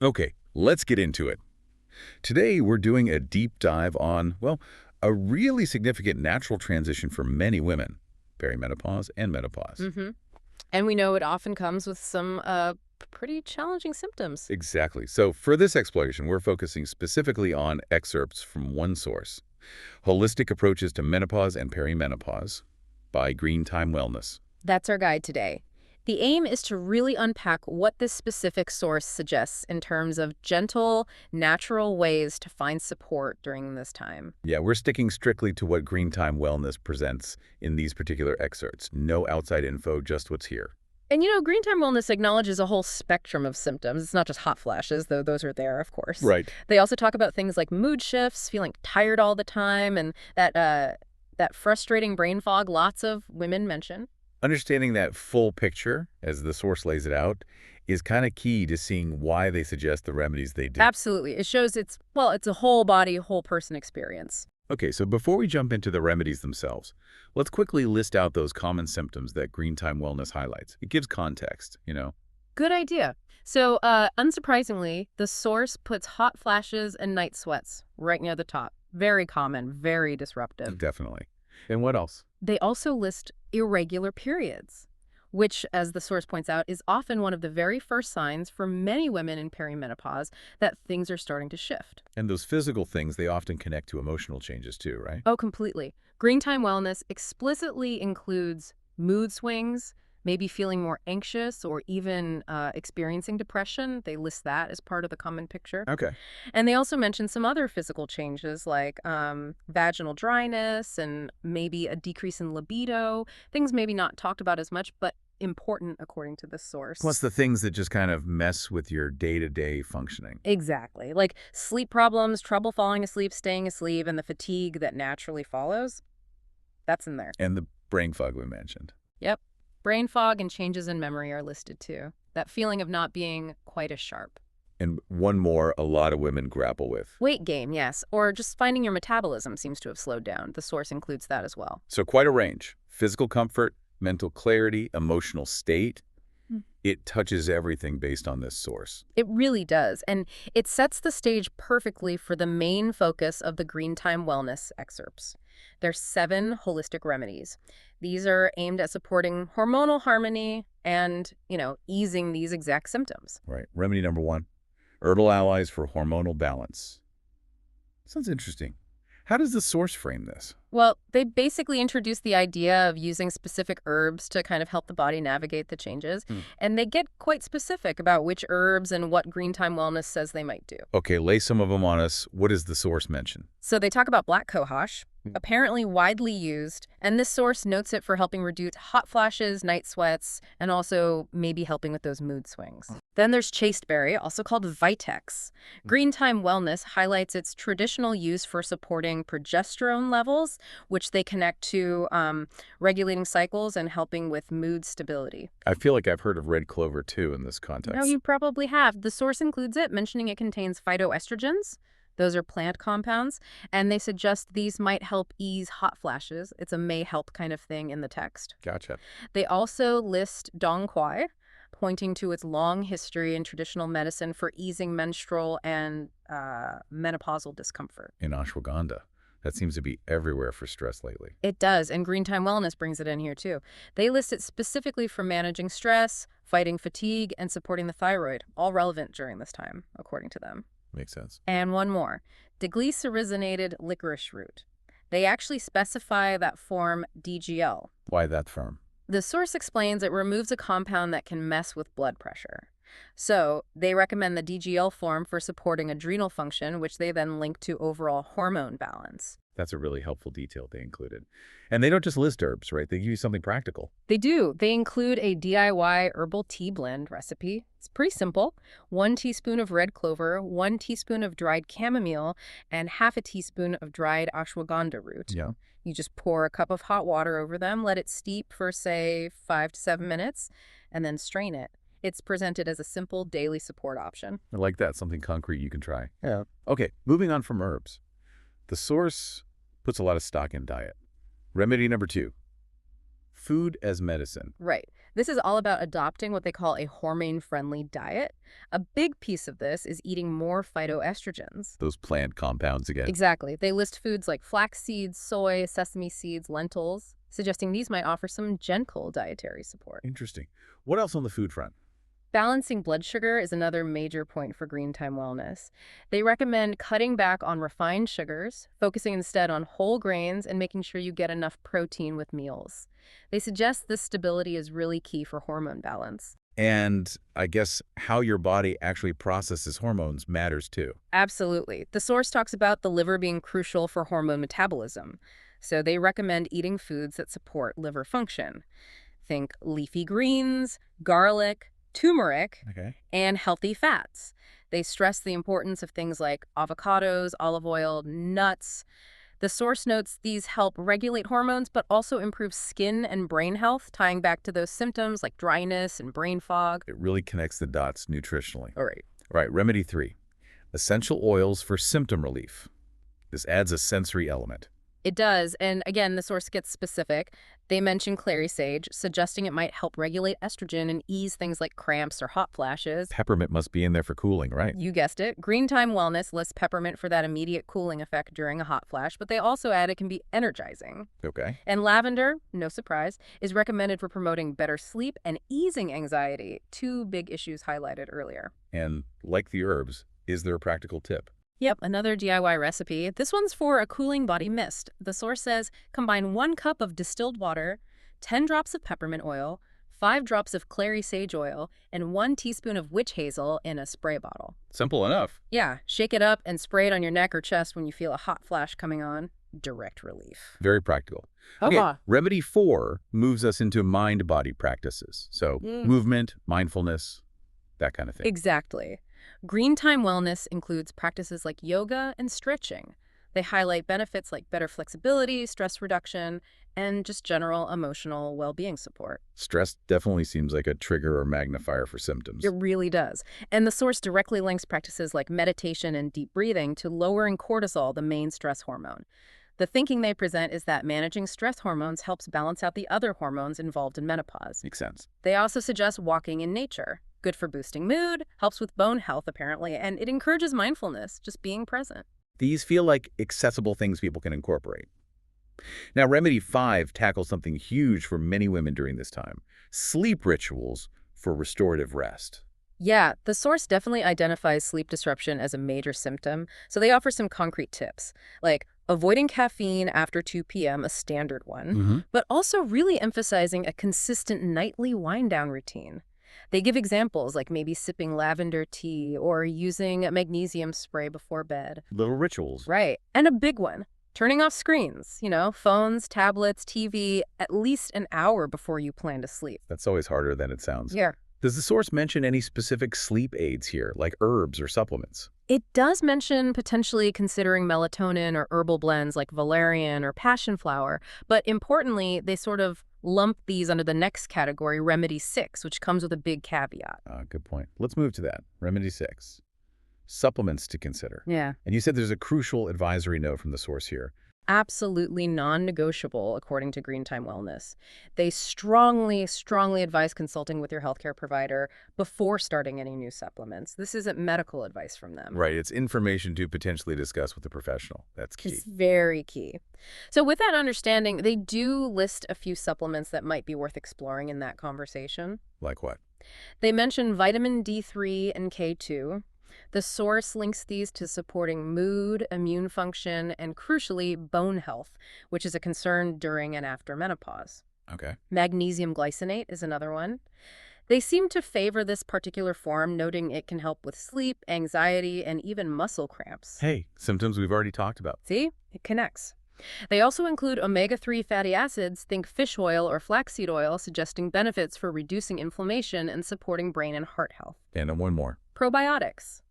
Okay, let's get into it. Today, we're doing a deep dive on, well, a really significant natural transition for many women, perimenopause and menopause. hmm And we know it often comes with some pretty challenging symptoms. Exactly. So for this exploration, we're focusing specifically on excerpts from one source, Holistic Approaches to Menopause and Perimenopause by Green Time Wellness. That's our guide today. The aim is to really unpack what this specific source suggests in terms of gentle, natural ways to find support during this time. Yeah, we're sticking strictly to what Green Time Wellness presents in these particular excerpts. No outside info, just what's here. And Green Time Wellness acknowledges a whole spectrum of symptoms. It's not just hot flashes, though those are there, of course. Right. They also talk about things like mood shifts, feeling tired all the time, and that frustrating brain fog lots of women mention. Understanding that full picture, as the source lays it out, is kind of key to seeing why they suggest the remedies they do. Absolutely. It shows it's a whole body, whole person experience. Okay, so before we jump into the remedies themselves, let's quickly list out those common symptoms that Green Time Wellness highlights. It gives context. Good idea. So, unsurprisingly, the source puts hot flashes and night sweats right near the top. Very common, very disruptive. Definitely. And what else? They also list irregular periods, which, as the source points out, is often one of the very first signs for many women in perimenopause that things are starting to shift. And those physical things, they often connect to emotional changes too, right? Oh, completely. Green Time Wellness explicitly includes mood swings, maybe feeling more anxious or even experiencing depression. They list that as part of the common picture. Okay. And they also mention some other physical changes like vaginal dryness and maybe a decrease in libido, things maybe not talked about as much, but important according to the source. Plus the things that just kind of mess with your day-to-day functioning. Exactly. Like sleep problems, trouble falling asleep, staying asleep, and the fatigue that naturally follows. That's in there. And the brain fog we mentioned. Yep. Brain fog and changes in memory are listed too. That feeling of not being quite as sharp. And one more a lot of women grapple with. Weight gain, yes, or just finding your metabolism seems to have slowed down. The source includes that as well. So quite a range. Physical comfort, mental clarity, emotional state. It touches everything based on this source. It really does, and it sets the stage perfectly for the main focus of the Green Time Wellness excerpts. There's 7 holistic remedies. These are aimed at supporting hormonal harmony and, easing these exact symptoms. Right. Remedy number 1, herbal allies for hormonal balance. Sounds interesting. How does the source frame this? Well, they basically introduce the idea of using specific herbs to kind of help the body navigate the changes, and they get quite specific about which herbs and what Green Time Wellness says they might do. Okay, lay some of them on us. What does the source mention? So they talk about black cohosh, apparently widely used, and this source notes it for helping reduce hot flashes, night sweats, and also maybe helping with those mood swings. Then there's chasteberry, also called Vitex. Green Time Wellness highlights its traditional use for supporting progesterone levels, which they connect to regulating cycles and helping with mood stability. I feel like I've heard of red clover too in this context. No, you probably have. The source includes it, mentioning it contains phytoestrogens. Those are plant compounds, and they suggest these might help ease hot flashes. It's a may help kind of thing in the text. Gotcha. They also list dong quai, pointing to its long history in traditional medicine for easing menstrual and menopausal discomfort. In ashwagandha. That seems to be everywhere for stress lately. It does, and Green Time Wellness brings it in here too. They list it specifically for managing stress, fighting fatigue, and supporting the thyroid, all relevant during this time, according to them. Makes sense. And one more, deglycerinated licorice root. They actually specify that form DGL. Why that firm? The source explains it removes a compound that can mess with blood pressure. So they recommend the DGL form for supporting adrenal function, which they then link to overall hormone balance. That's a really helpful detail they included. And they don't just list herbs, right? They give you something practical. They do. They include a DIY herbal tea blend recipe. It's pretty simple. 1 teaspoon of red clover, 1 teaspoon of dried chamomile, and half a teaspoon of dried ashwagandha root. Yeah. You just pour a cup of hot water over them, let it steep for, say, 5 to 7 minutes, and then strain it. It's presented as a simple daily support option. I like that. Something concrete you can try. Yeah. Okay, moving on from herbs. The source puts a lot of stock in diet. Remedy number 2, food as medicine. Right. This is all about adopting what they call a hormone-friendly diet. A big piece of this is eating more phytoestrogens. Those plant compounds again. Exactly. They list foods like flax seeds, soy, sesame seeds, lentils, suggesting these might offer some gentle dietary support. Interesting. What else on the food front? Balancing blood sugar is another major point for Green Time Wellness. They recommend cutting back on refined sugars, focusing instead on whole grains, and making sure you get enough protein with meals. They suggest this stability is really key for hormone balance. And I guess how your body actually processes hormones matters too. Absolutely. The source talks about the liver being crucial for hormone metabolism. So they recommend eating foods that support liver function. Think leafy greens, garlic, turmeric, Okay. and healthy fats. They stress the importance of things like avocados, olive oil, nuts. The source notes these help regulate hormones, but also improve skin and brain health, tying back to those symptoms like dryness and brain fog. It really connects the dots nutritionally. All right. All right, remedy 3. Essential oils for symptom relief. This adds a sensory element. It does, and again, the source gets specific. They mention clary sage, suggesting it might help regulate estrogen and ease things like cramps or hot flashes. Peppermint must be in there for cooling, right? You guessed it. Green Time Wellness lists peppermint for that immediate cooling effect during a hot flash, but they also add it can be energizing. Okay. And lavender, no surprise, is recommended for promoting better sleep and easing anxiety, two big issues highlighted earlier. And like the herbs, is there a practical tip? Yep, another DIY recipe. This one's for a cooling body mist. The source says combine 1 cup of distilled water, 10 drops of peppermint oil, 5 drops of clary sage oil, and 1 teaspoon of witch hazel in a spray bottle. Simple enough. Yeah, shake it up and spray it on your neck or chest when you feel a hot flash coming on. Direct relief. Very practical. Okay, remedy 4 moves us into mind-body practices. So movement, mindfulness, that kind of thing. Exactly. Green Time Wellness includes practices like yoga and stretching. They highlight benefits like better flexibility, stress reduction, and just general emotional well-being support. Stress definitely seems like a trigger or magnifier for symptoms. It really does. And the source directly links practices like meditation and deep breathing to lowering cortisol, the main stress hormone. The thinking they present is that managing stress hormones helps balance out the other hormones involved in menopause. Makes sense. They also suggest walking in nature. Good for boosting mood, helps with bone health apparently, and it encourages mindfulness, just being present. These feel like accessible things people can incorporate. Now, remedy 5 tackles something huge for many women during this time: sleep rituals for restorative rest. Yeah, the source definitely identifies sleep disruption as a major symptom, so they offer some concrete tips, like avoiding caffeine after 2 p.m., a standard one, but also really emphasizing a consistent nightly wind-down routine. They give examples like maybe sipping lavender tea or using a magnesium spray before bed. Little rituals. Right. And a big one, turning off screens, phones, tablets, TV, at least an hour before you plan to sleep. That's always harder than it sounds. Yeah. Does the source mention any specific sleep aids here, like herbs or supplements? It does mention potentially considering melatonin or herbal blends like valerian or passion flower, but importantly, they sort of lump these under the next category, Remedy 6, which comes with a big caveat. Good point. Let's move to that. Remedy 6. Supplements to consider. Yeah. And you said there's a crucial advisory note from the source here. Absolutely non-negotiable, according to Green Time Wellness. They strongly advise consulting with your healthcare provider before starting any new supplements. This isn't medical advice from them. Right. It's information to potentially discuss with a professional. That's key. It's very key. So with that understanding, they do list a few supplements that might be worth exploring in that conversation. Like what? They mention vitamin D3 and K2. The source links these to supporting mood, immune function, and crucially, bone health, which is a concern during and after menopause. Okay. Magnesium glycinate is another one. They seem to favor this particular form, noting it can help with sleep, anxiety, and even muscle cramps. Hey, symptoms we've already talked about. See? It connects. They also include omega-3 fatty acids, think fish oil or flaxseed oil, suggesting benefits for reducing inflammation and supporting brain and heart health. And one more. Probiotics.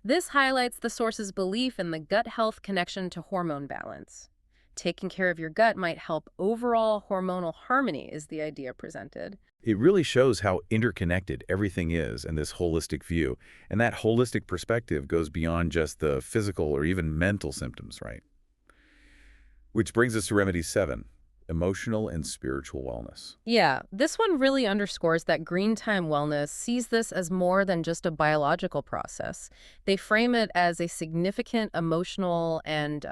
This highlights the source's belief in the gut health connection to hormone balance. Taking care of your gut might help overall hormonal harmony is the idea presented. It really shows how interconnected everything is in this holistic view. And that holistic perspective goes beyond just the physical or even mental symptoms, right? Which brings us to Remedy 7, emotional and spiritual wellness. Yeah, this one really underscores that green time wellness sees this as more than just a biological process. They frame it as a significant emotional and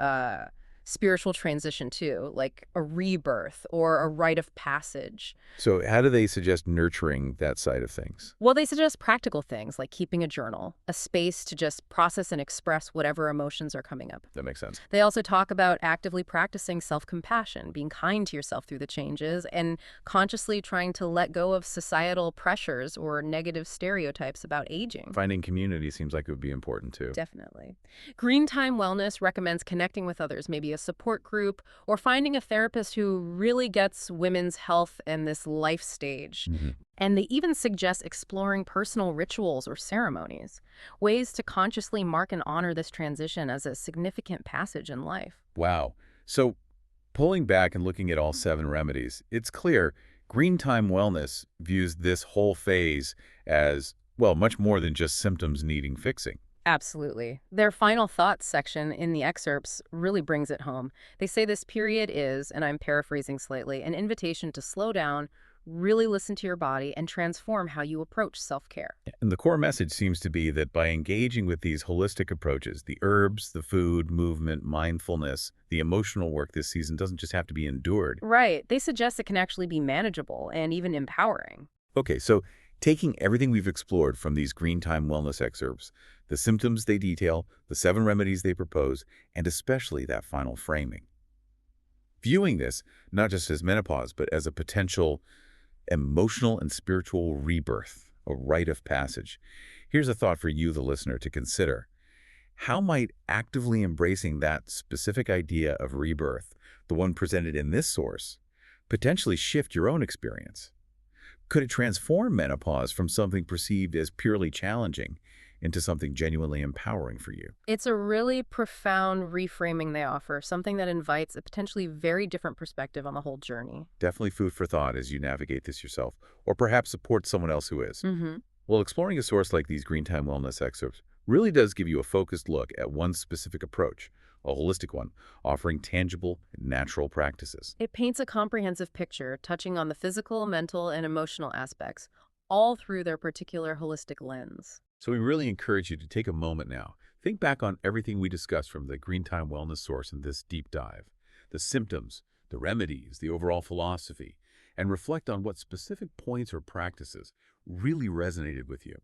spiritual transition, too, like a rebirth or a rite of passage. So how do they suggest nurturing that side of things? Well, they suggest practical things like keeping a journal, a space to just process and express whatever emotions are coming up. That makes sense. They also talk about actively practicing self-compassion, being kind to yourself through the changes, and consciously trying to let go of societal pressures or negative stereotypes about aging. Finding community seems like it would be important too. Definitely. Green Time Wellness recommends connecting with others, maybe a support group, or finding a therapist who really gets women's health and this life stage. Mhm. And they even suggest exploring personal rituals or ceremonies, ways to consciously mark and honor this transition as a significant passage in life. Wow. So pulling back and looking at all 7 remedies, it's clear Green Time Wellness views this whole phase as, well, much more than just symptoms needing fixing. Absolutely. Their final thoughts section in the excerpts really brings it home. They say this period is, and I'm paraphrasing slightly, an invitation to slow down, really listen to your body, and transform how you approach self-care. And the core message seems to be that by engaging with these holistic approaches, the herbs, the food, movement, mindfulness, the emotional work this season doesn't just have to be endured. Right. They suggest it can actually be manageable and even empowering. Okay, so taking everything we've explored from these Green Time Wellness excerpts, the symptoms they detail, the 7 remedies they propose, and especially that final framing. Viewing this not just as menopause, but as a potential emotional and spiritual rebirth, a rite of passage. Here's a thought for you, the listener, to consider. How might actively embracing that specific idea of rebirth, the one presented in this source, potentially shift your own experience? Could it transform menopause from something perceived as purely challenging into something genuinely empowering for you? It's a really profound reframing they offer, something that invites a potentially very different perspective on the whole journey. Definitely food for thought as you navigate this yourself, or perhaps support someone else who is. Mm-hmm. Well, exploring a source like these Green Time Wellness excerpts really does give you a focused look at one specific approach, a holistic one, offering tangible, natural practices. It paints a comprehensive picture, touching on the physical, mental, and emotional aspects, all through their particular holistic lens. So we really encourage you to take a moment now. Think back on everything we discussed from the Green Time Wellness source in this deep dive, the symptoms, the remedies, the overall philosophy, and reflect on what specific points or practices really resonated with you.